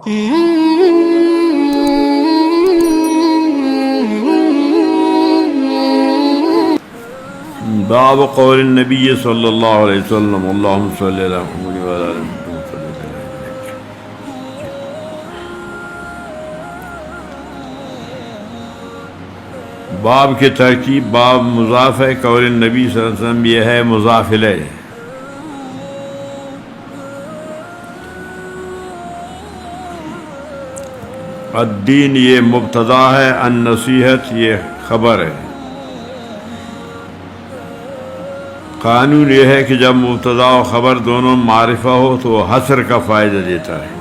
باب قول النبی صلی اللہ علیہ وسلم اللہم صلی علی محمد وعلی آل محمد. باب کی ترکیب باب مضاف ہے، قول النبی صلی اللہ علیہ وسلم یہ ہے مضاف الیہ. الدین یہ مبتدا ہے، النصیحت یہ خبر ہے. قانون یہ ہے کہ جب مبتدا و خبر دونوں معرفہ ہو تو وہ حصر کا فائدہ دیتا ہے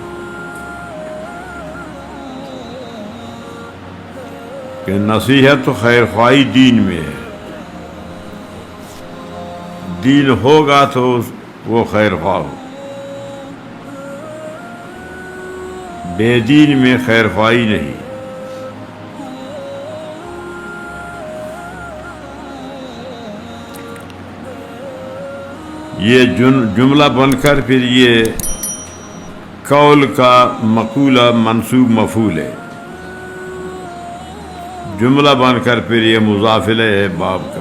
کہ نصیحت و خیر خواہی دین میں ہے. دین ہوگا تو وہ خیر خواہ ہو، بے دین میں خیر خواہی نہیں. یہ جملہ بن کر پھر یہ قول کا مقولہ منصوب مفعول ہے. جملہ بن کر پھر یہ مضاف الیہ ہے باب کا.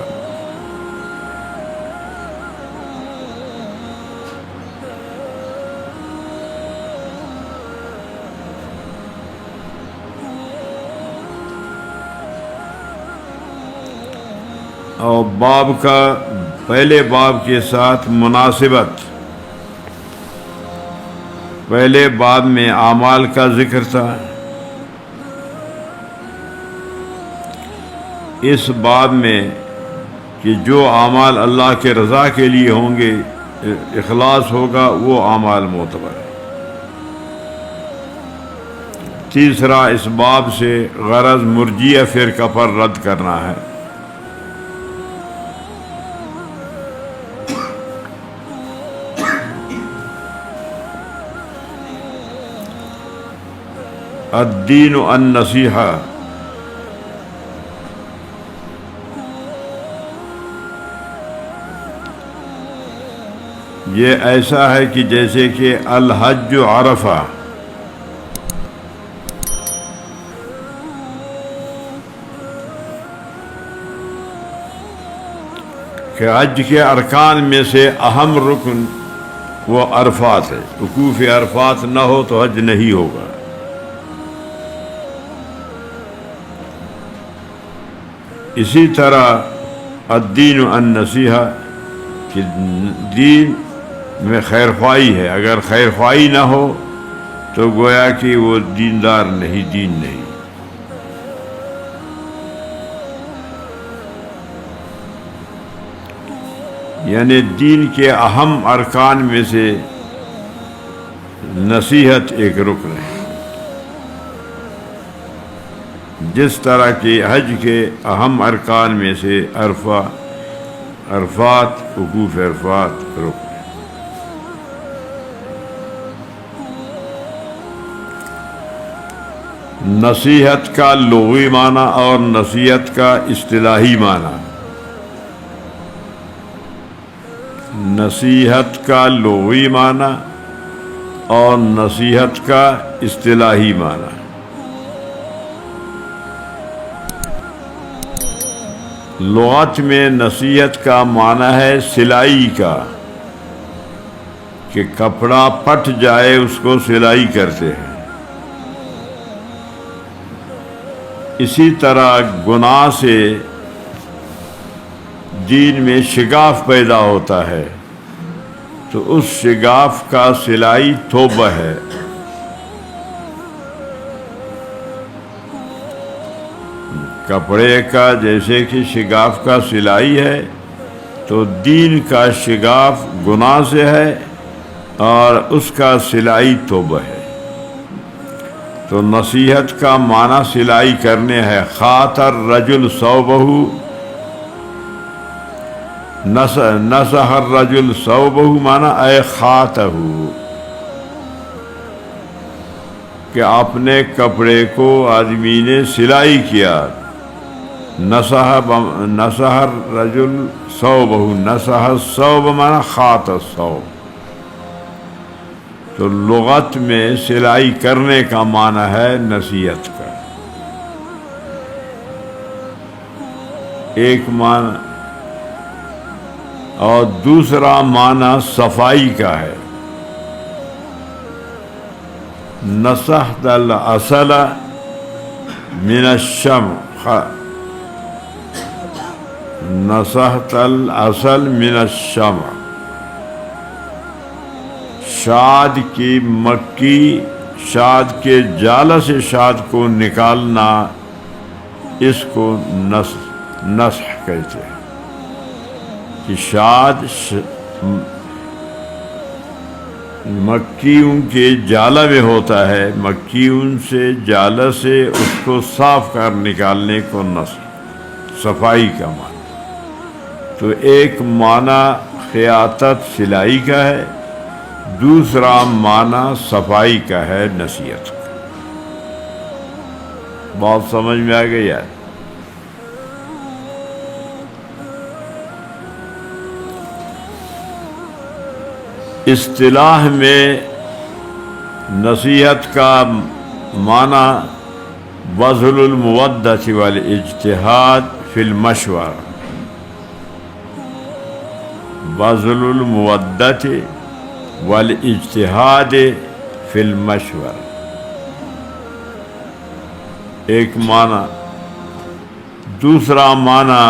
اور باب کا پہلے باب کے ساتھ مناسبت. پہلے باب میں اعمال کا ذکر تھا، اس باب میں کہ جو اعمال اللہ کے رضا کے لیے ہوں گے، اخلاص ہوگا، وہ اعمال معتبر ہے. تیسرا اس باب سے غرض مرجئہ فرقہ پر رد کرنا ہے. الدین النصیحہ، یہ ایسا ہے کہ جیسے کہ الحج عرفہ، کہ حج کے ارکان میں سے اہم رکن وہ عرفات ہے. وقوف عرفات نہ ہو تو حج نہیں ہوگا. اسی طرح الدین النصیحہ کہ دین میں خیر خواہی ہے. اگر خیر خواہی نہ ہو تو گویا کہ وہ دیندار نہیں، دین نہیں. یعنی دین کے اہم ارکان میں سے نصیحت ایک رکن ہے. جس طرح کہ حج کے اہم ارکان میں سے عرفات، وقوف عرفات رکن ہے. نصیحت کا لغوی معنی اور نصیحت کا اصطلاحی معنی. نصیحت کا لغوی معنی اور نصیحت کا اصطلاحی معنی. لغت میں نصیحت کا معنی ہے سلائی کا، کہ کپڑا پھٹ جائے اس کو سلائی کرتے ہیں. اسی طرح گناہ سے دین میں شگاف پیدا ہوتا ہے تو اس شگاف کا سلائی توبہ ہے. کپڑے کا جیسے کہ شگاف کا سلائی ہے تو دین کا شگاف گناہ سے ہے اور اس کا سلائی توبہ ہے. تو نصیحت کا معنی سلائی کرنے ہے. خاط الرجل ثوبہ، نصح الرجل ثوبہ معنی اے خاطہ، کہ اپنے کپڑے کو آدمی نے سلائی کیا. نصح الرجل ثوبہ، نصح الثوب معنی خاط الثوب. تو لغت میں سلائی کرنے کا معنی ہے نصیحت کا، ایک معنی، اور دوسرا معنی صفائی کا ہے۔ نصحت الاصل من الشمع، نصحت الاصل من الشمع، شاد کی مکی، شاد کے جالہ سے شاد کو نکالنا، اس کو نصح کہتے ہیں کہ شاد مکیوں کے جالہ میں ہوتا ہے، مکیوں سے جالہ سے اس کو صاف کر نکالنے کو نصح، صفائی کا معنی۔ تو ایک معنی خیاطت سلائی کا ہے، دوسرا معنی صفائی کا ہے، نصیحت کا۔ بات سمجھ میں آ گئی ہے؟ اصطلاح میں نصیحت کا معنی بذل المودۃ والاجتہاد فی المشورہ، بذل المودۃ والاجتہاد فی المشورہ، ایک معنی۔ دوسرا معنی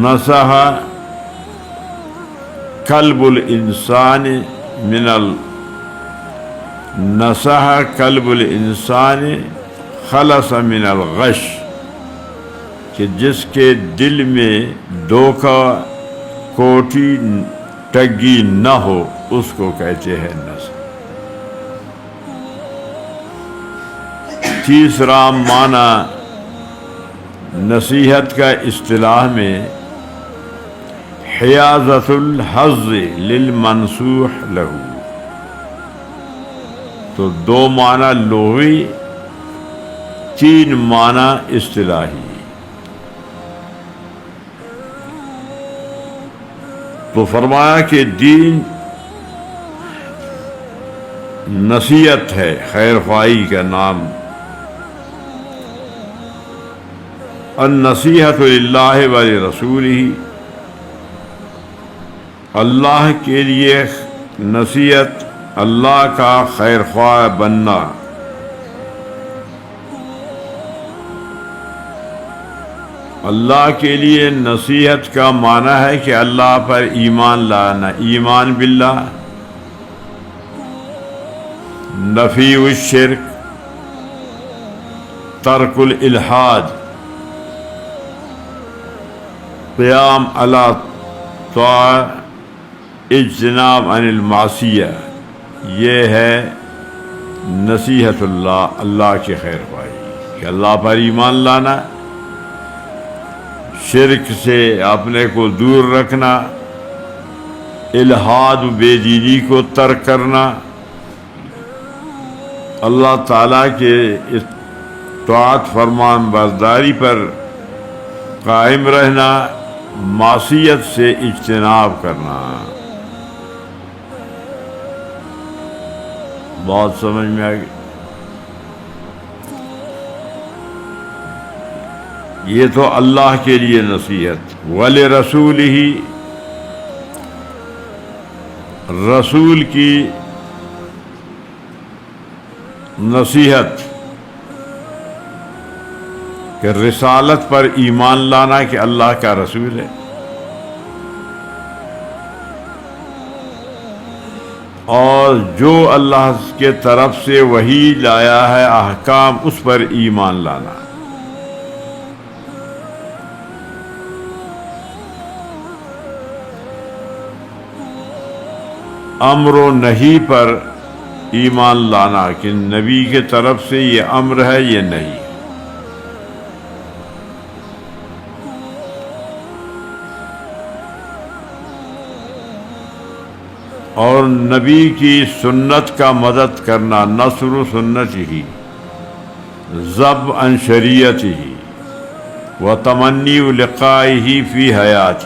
نصح قلب الانسان من نصح قلب الانسان خلص من الغش، کہ جس کے دل میں دھوکہ، کوٹی، ٹگی نہ ہو، اس کو کہتے ہیں نصح۔ تیسرا معنی نصیحت کا اصطلاح میں حیازۃ الحظ للمنصوح لہ، تو دو معنی لغوی، تین معنی اصطلاحی۔ تو فرمایا کہ دین نصیحت ہے، خیر خواہی کا نام۔ النصیحۃ للہ ولرسولہ، اللہ کے لیے نصیحت، اللہ کا خیر خواہ بننا۔ اللہ کے لیے نصیحت کا معنی ہے کہ اللہ پر ایمان لانا، ایمان باللہ، نفی الشرک، ترک الالحاد، قیام علی طاعہ، اجتناب عن المعصیہ، یہ ہے نصیحت اللہ، اللہ کی خیر خواہی، کہ اللہ پر ایمان لانا، شرک سے اپنے کو دور رکھنا، الحاد و بے دینی کو ترک کرنا، اللہ تعالیٰ کے اطاعت فرمان برداری پر قائم رہنا، معصیت سے اجتناب کرنا۔ بات سمجھ میں آ گئی؟ یہ تو اللہ کے لیے نصیحت۔ وَلِرَسُولِهِ، رسول کی نصیحت، کہ رسالت پر ایمان لانا کہ اللہ کا رسول ہے، اور جو اللہ کے طرف سے وحی لایا ہے احکام، اس پر ایمان لانا۔ امر و نہی پر ایمان لانا کہ نبی کے طرف سے یہ امر ہے، یہ نہیں۔ اور نبی کی سنت کا مدد کرنا، نصر سنت ہی، ذب عن شریعت ہی، و تمنی لقائہ فی حیات،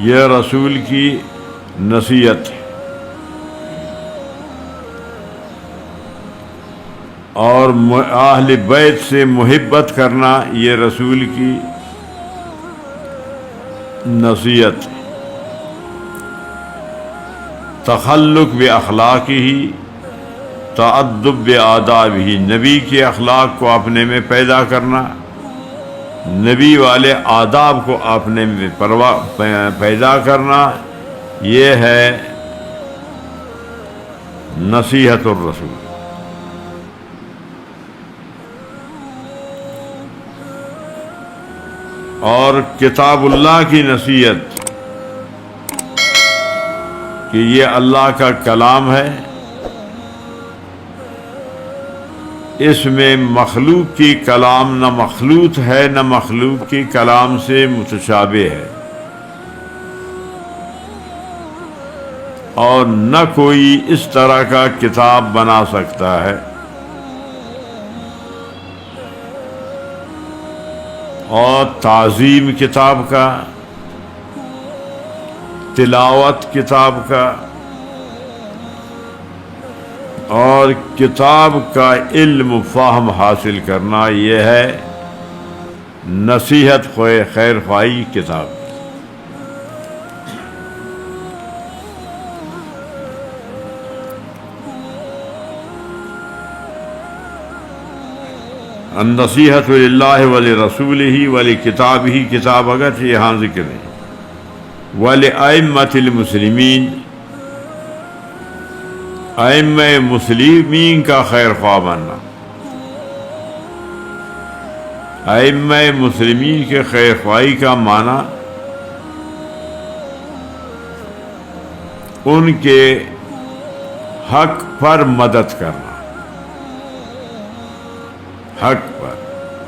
یہ رسول کی نصیحت ہے، اور اہل بیت سے محبت کرنا یہ رسول کی نصیحت ہے۔ تخلق باخلاقہ، تعدب بآدابہ، نبی کے اخلاق کو اپنے میں پیدا کرنا، نبی والے آداب کو اپنے میں پیدا کرنا، یہ ہے نصیحت الرسول۔ اور کتاب اللہ کی نصیحت کہ یہ اللہ کا کلام ہے، اس میں مخلوق کی کلام نہ مخلوط ہے، نہ مخلوق کی کلام سے متشابہ ہے، اور نہ کوئی اس طرح کا کتاب بنا سکتا ہے۔ اور تعظیم کتاب کا، تلاوت کتاب کا، اور کتاب کا علم فہم حاصل کرنا، یہ ہے نصیحت خیر خواہی کتاب۔ النصیحت للہ ولرسولہ ولکتابہ، کتاب اگرچہ یہاں ذکر ہے، ولأئمۃ المسلمین، ائمہ مسلمین کا خیر خواہ بننا، ائمہ مسلمین کے خیر خواہی کا معنی ان کے حق پر مدد کرنا، حق پر،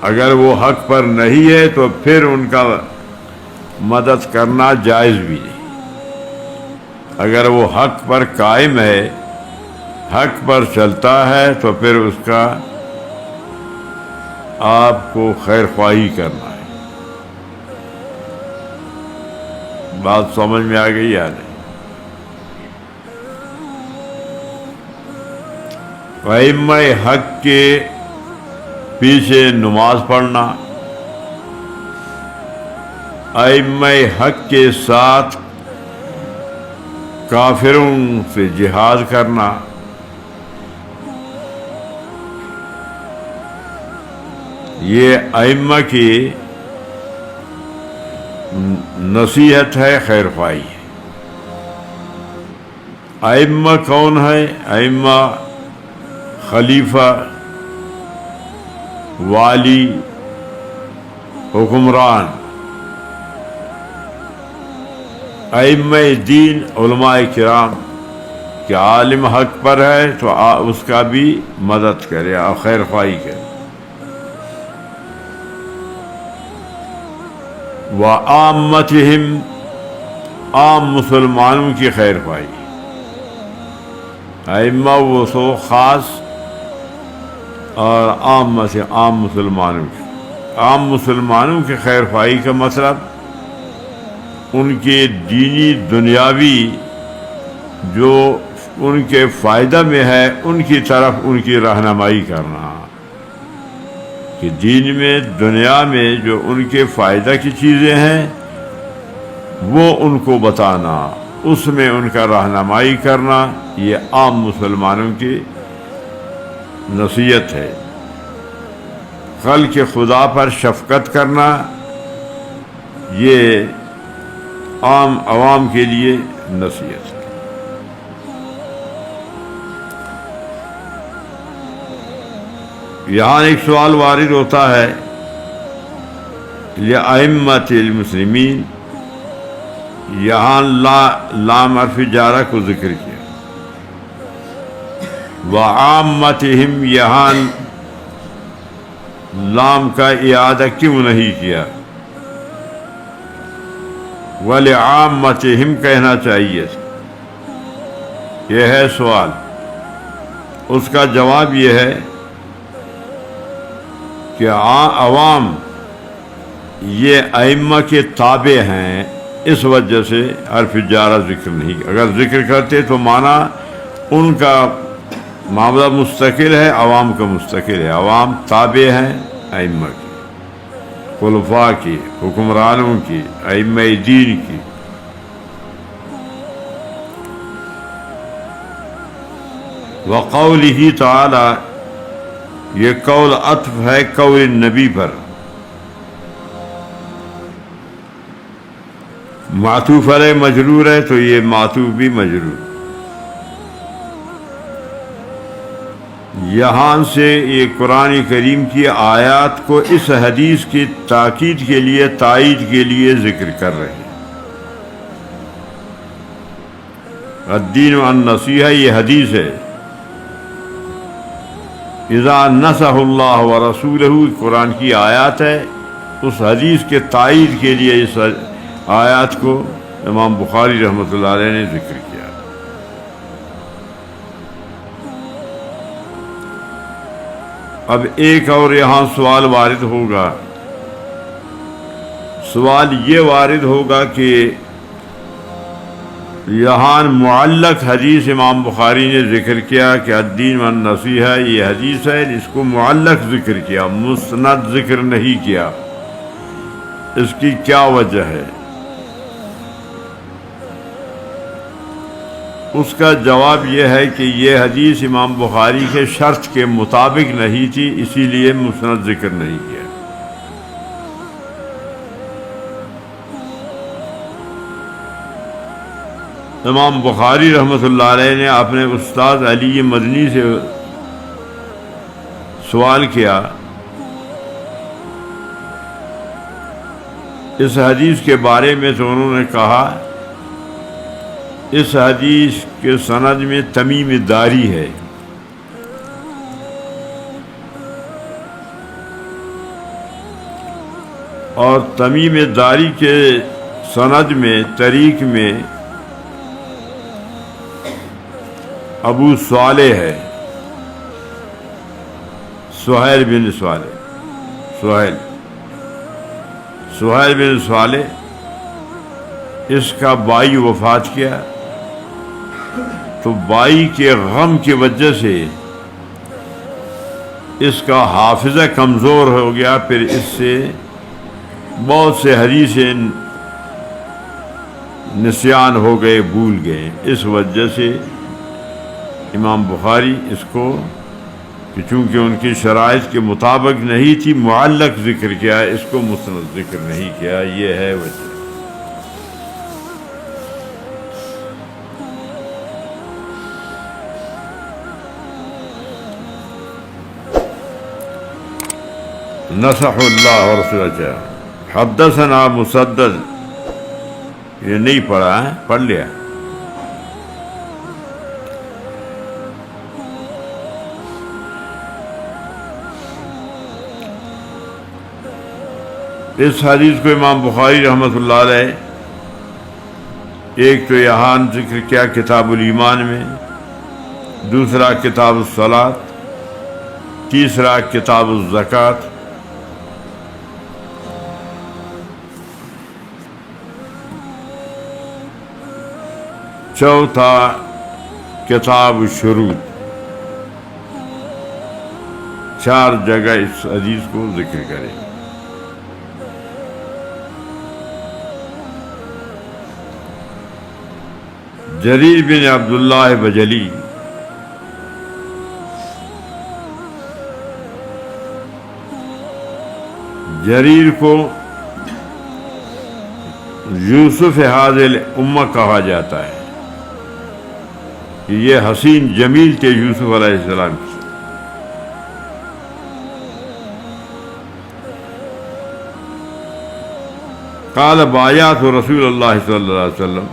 اگر وہ حق پر نہیں ہے تو پھر ان کا مدد کرنا جائز بھی نہیں۔ اگر وہ حق پر قائم ہے، حق پر چلتا ہے، تو پھر اس کا آپ کو خیر خواہی کرنا ہے۔ بات سمجھ میں آ گئی یا نہیں؟ ائمہ حق کے پیچھے نماز پڑھنا، ائمہ حق کے ساتھ کافروں سے جہاد کرنا، یہ ائمہ کی نصیحت ہے، خیر خواہی ہے۔ ائمہ کون ہے؟ ائمہ خلیفہ، والی، حکمران، ائمہ دین، علماء کرام کہ عالم حق پر ہے تو اس کا بھی مدد کرے اور خیر خواہی کرے۔ وعامتہم، عام مسلمانوں کی خیر خواہی، ائمہ وہ سو خاص اور عام مسلمانوں کی، عام مسلمانوں کی خیر خواہی کا مطلب ان کے دینی دنیاوی جو ان کے فائدہ میں ہے ان کی طرف ان کی رہنمائی کرنا، کہ دین میں دنیا میں جو ان کے فائدہ کی چیزیں ہیں وہ ان کو بتانا، اس میں ان کا رہنمائی کرنا، یہ عام مسلمانوں کی نصیحت ہے۔ خلق خدا پر شفقت کرنا، یہ عام عوام کے لیے نصیحت ہے۔ یہاں ایک سوال وارد ہوتا ہے، لأئمۃ المسلمین، یہاں لام حرف جارہ کو ذکر کیا، وعامتہم یہاں لام کا اعادہ کیوں نہیں کیا؟ وَلِعَامَّتِهِمْ کہنا چاہیے، یہ ہے سوال۔ اس کا جواب یہ ہے کہ عوام یہ ائمہ کے تابع ہیں، اس وجہ سے حرف جارہ ذکر نہیں، اگر ذکر کرتے تو معنی ان کا معاملہ مستقل ہے، عوام کا مستقل ہے، عوام تابع ہیں ائمہ کی، خلفاء کی، حکمرانوں کی، ائمہ دین کی۔ وقولہ تعالی، یہ قول عطف ہے قول نبی پر، معطوف علیہ مجرور ہے تو یہ معطوف بھی مجرور۔ یہاں سے یہ قرآن کریم کی آیات کو اس حدیث کی تاکید کے لیے، تائید کے لیے ذکر کر رہے ہیں۔ الدین النصیحہ یہ حدیث ہے، اذا نصح اللہ ورسولہ قرآن کی آیات ہے، اس حدیث کے تائید کے لیے اس آیات کو امام بخاری رحمۃ اللہ علیہ نے ذکر کیا۔ اب ایک اور یہاں سوال وارد ہوگا، سوال یہ وارد ہوگا کہ یہاں معلق حدیث امام بخاری نے ذکر کیا کہ الدین والنصیحہ یہ حدیث ہے، اس کو معلق ذکر کیا، مسند ذکر نہیں کیا، اس کی کیا وجہ ہے؟ اس کا جواب یہ ہے کہ یہ حدیث امام بخاری کے شرط کے مطابق نہیں تھی، اسی لیے مسند ذکر نہیں کیا۔ امام بخاری رحمۃ اللہ علیہ نے اپنے استاد علی مدنی سے سوال کیا اس حدیث کے بارے میں، تو انہوں نے کہا اس حدیث کے سند میں تمیم داری ہے، اور تمیم داری کے سند میں، طریق میں ابو صالح ہے، سہیل بن صالح، سہیل بن صالح، اس کا بائی وفات کیا، تو بائی کے غم کی وجہ سے اس کا حافظہ کمزور ہو گیا، پھر اس سے بہت سے حدیثیں نسیان ہو گئے، بھول گئے۔ اس وجہ سے امام بخاری اس کو، کہ چونکہ ان کی شرائط کے مطابق نہیں تھی، معلق ذکر کیا، اس کو مسند ذکر نہیں کیا، یہ ہے وجہ۔ نصح اللہ ورسولہ، حدثنا مسدد، یہ نہیں پڑھا ہے، پڑھ لیا۔ اس حدیث کو امام بخاری رحمۃ اللہ علیہ ایک تو یہاں ذکر کیا کتاب الایمان میں، دوسرا کتاب الصلاۃ، تیسرا کتاب الزکوٰۃ، چوتھا کتاب الشروط، چار جگہ اس حدیث کو ذکر کریں۔ جریر بن عبداللہ بجلی جریر کو یوسف حاضل امہ کہا جاتا ہے، کہ یہ حسین جمیل تھے یوسف علیہ السلام کی۔ قال بایعت رسول اللہ صلی اللہ علیہ وسلم،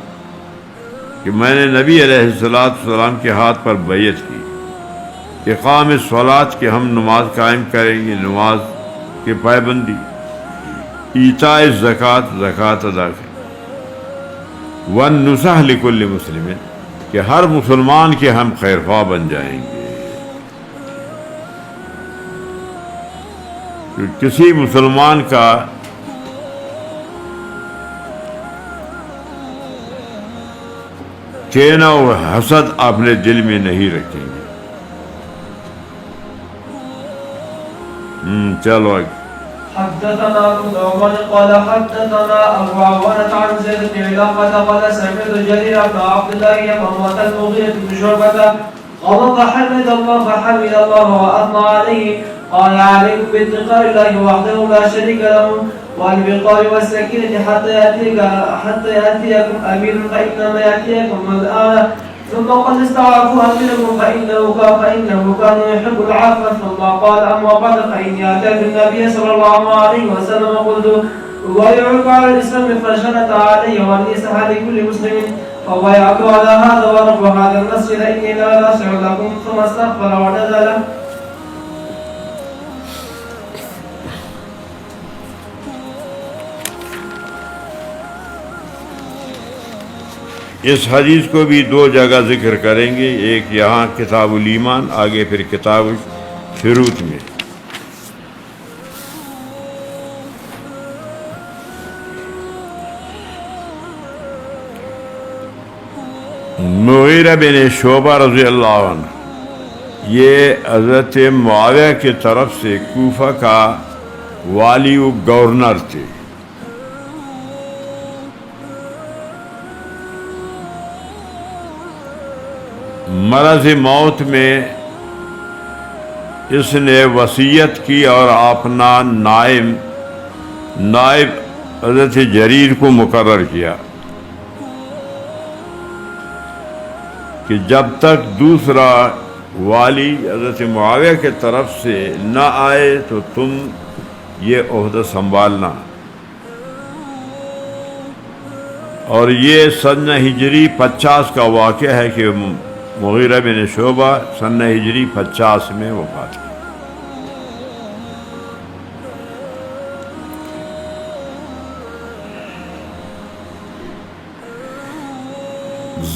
کہ میں نے نبی علیہ السلام کے ہاتھ پر بیعت کی، اقام الصلاۃ، کہ ہم نماز قائم کریں گے، نماز کی پابندی، ایتاء الزکوٰۃ، زکوٰۃ ادا کریں، والنصح لکل مسلم، کہ ہر مسلمان کے ہم خیر خواہ بن جائیں گے، کہ کسی مسلمان کا کینہ و حسد اپنے دل میں نہیں رکھیں گے. چلو آگے. حدثنا ابو داود قال حدثنا ابو عوانة عن زيد بن علاقة قال سمعت جرير بن عبد الله يمامة المغيرة بن شعبة قال فحمد الله وأثنى عليه قال عليكم باتقاء الله وحده لا شريك له والوقار والسكينة حتى يأتيكم أمير فإنما يأتيكم الآن ثم قد استعرفوا منكم فإنه كان يحب العفو ثم قال أما بعد فإني أتيت النبي صلى الله عليه وسلم قلت أبايعك على الإسلام فشنت علي وليس على كل مسلم فبايعت على هذا ورب هذا المسجد إني لا أشعر لكم ثم استغفر ونزل. اس حدیث کو بھی دو جگہ ذکر کریں گے، ایک یہاں کتاب الایمان، آگے پھر کتاب شروط میں. مغیرہ بن شعبہ رضی اللہ عنہ یہ حضرت معاویہ کی طرف سے کوفہ کا والی و گورنر تھے. مرض موت میں اس نے وصیت کی اور اپنا نائب حضرت جریر کو مقرر کیا کہ جب تک دوسرا والی حضرت معاویہ کی طرف سے نہ آئے تو تم یہ عہدہ سنبھالنا. اور یہ سن ہجری 50 کا واقعہ ہے کہ مغیرہ بن شعبہ سن ہجری 50 میں وفات کی.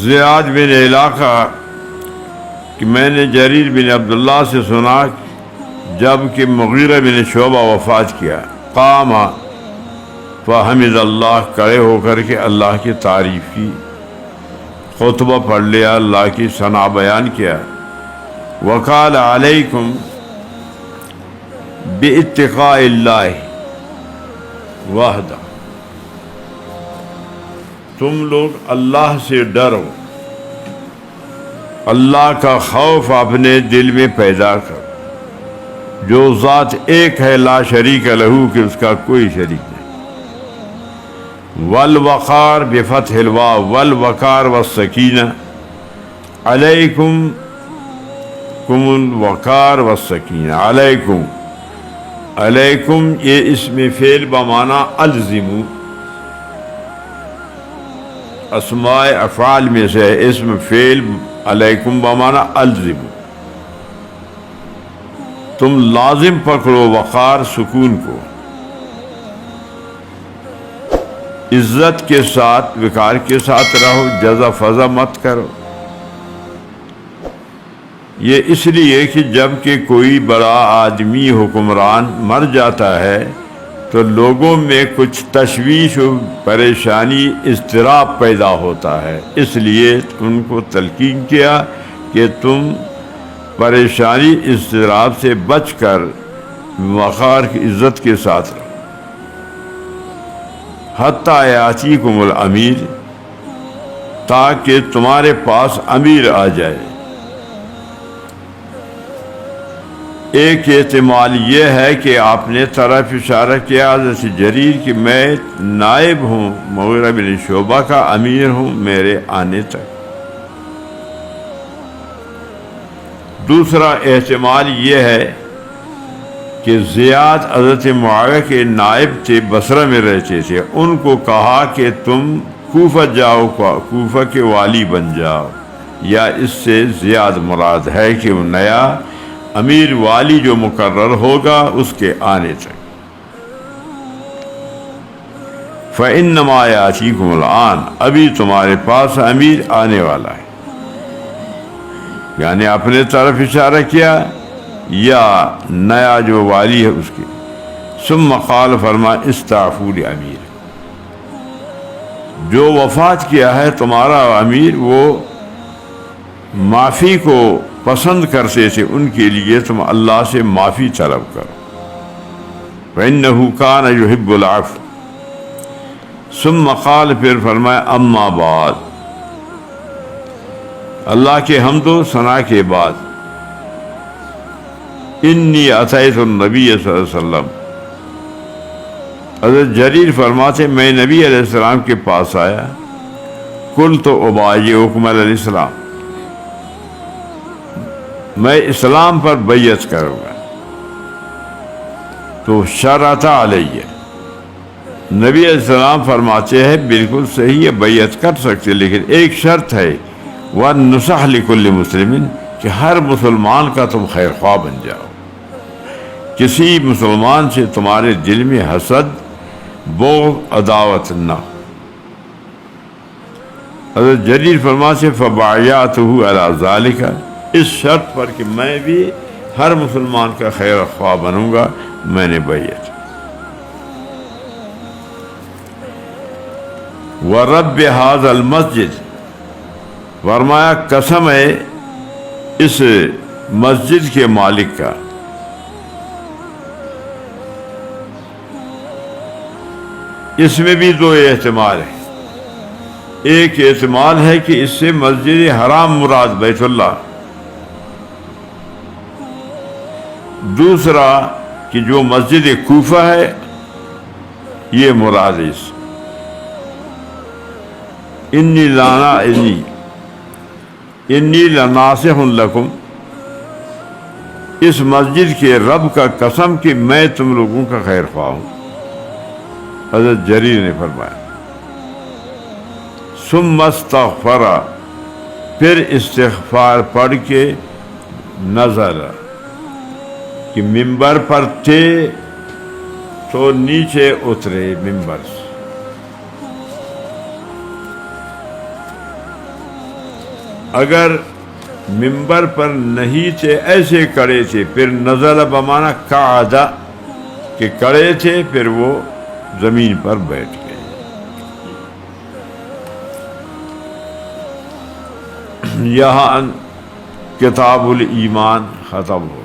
زیاد بن علاقہ کہ میں نے جریر بن عبداللہ سے سنا جب کہ مغیرہ بن شعبہ وفات کیا، قام فحمد اللہ، کھڑے ہو کر کے اللہ کی تعریف کی، خطبہ پڑھ لیا، اللہ کی ثنا بیان کیا. وقال علیکم باتقاء اللہ وحدہ، تم لوگ اللہ سے ڈرو، اللہ کا خوف اپنے دل میں پیدا کرو، جو ذات ایک ہے، لا شریک لہو، کہ اس کا کوئی شریک نہیں. والوقار بفتح الواو، والوقار والسکینہ، علیکم کم الوقار والسکینہ. علیکم یہ اسم فعل بمعنی الزمو، اسماء افعال میں سے اسم فعل علیکم بمعنی الزمو، تم لازم پکڑو وقار سکون کو، عزت کے ساتھ وقار کے ساتھ رہو، جزا فضا مت کرو. یہ اس لیے کہ جب کہ کوئی بڑا آدمی حکمران مر جاتا ہے تو لوگوں میں کچھ تشویش و پریشانی، اضطراب پیدا ہوتا ہے، اس لیے ان کو تلقین کیا کہ تم پریشانی اضطراب سے بچ کر وقار کی عزت کے ساتھ رہو. حتیٰ یاتیکم الامیر، تاکہ تمہارے پاس امیر آ جائے. ایک احتمال یہ ہے کہ آپ نے طرف اشارہ کیا حضرت جریر کہ میں نائب ہوں مغیرہ بن شعبہ کا، امیر ہوں میرے آنے تک. دوسرا احتمال یہ ہے کہ زیاد حضرت معاویہ کے نائب تھے، بصرہ میں رہتے تھے، ان کو کہا کہ تم کوفہ جاؤ، کوفہ کے والی بن جاؤ، یا اس سے زیاد مراد ہے کہ وہ نیا امیر والی جو مقرر ہوگا اس کے آنے تک. فَإِنَّمَا يَأْتِيكُمُ الْآنَ، ابھی تمہارے پاس امیر آنے والا ہے، یعنی اپنے طرف اشارہ کیا یا نیا جو والی ہے اس کی. ثم قال، فرما استعفوا لامیر، جو وفات کیا ہے تمہارا امیر وہ معافی کو پسند کرتے تھے، ان کے لیے تم اللہ سے معافی طلب کرو، فإنه كان يحب العفو۔ ثم قال، پھر فرمایا، اما بعد، اللہ کے حمد و ثنا کے بعد، انی اتیت النبی صلی اللہ علیہ وسلم، حضرت جریر فرماتے میں نبی علیہ السلام کے پاس آیا، قلت ابایعکم علی الاسلام، میں اسلام پر بیعت کروں گا، تو شرط علیہ، نبی علیہ السلام فرماتے ہیں بالکل صحیح ہے، بیعت کر سکتے، لیکن ایک شرط ہے، وَالنُّصَحْ لِكُلِّ مُسْلِمٍ، کہ ہر مسلمان کا تم خیر خواہ بن جاؤ، کسی مسلمان سے تمہارے دل میں حسد، بغض، عداوت نہ ہو۔ حضرت جریر فرماتے فبایعتہ علی ذالک، اس شرط پر کہ میں بھی ہر مسلمان کا خیر خواہ بنوں گا، میں نے بیعت۔ وَرَبِّ هَذَا الْمَسْجِدِ، فرمایا قسم ہے اس مسجد کے مالک کا، اس میں بھی دو احتمال ہیں، ایک احتمال ہے کہ اس سے مسجد حرام مراد بیت اللہ، دوسرا کہ جو مسجد کوفہ ہے یہ مراد ہے۔ انی لناصح لکم، اس مسجد کے رب کا قسم کہ میں تم لوگوں کا خیر خواہ ہوں، حضرت جریر نے فرمایا۔ ثم استغفر، پھر استغفار پڑھ کے نزل، کہ ممبر پر تھے تو نیچے اترے ممبر سے، اگر ممبر پر نہیں تھے ایسے کڑے تھے، پھر نزل بمانا قعد، کہ کڑے تھے پھر وہ زمین پر بیٹھ گئے۔ یہاں کتاب الایمان ختم ہو۔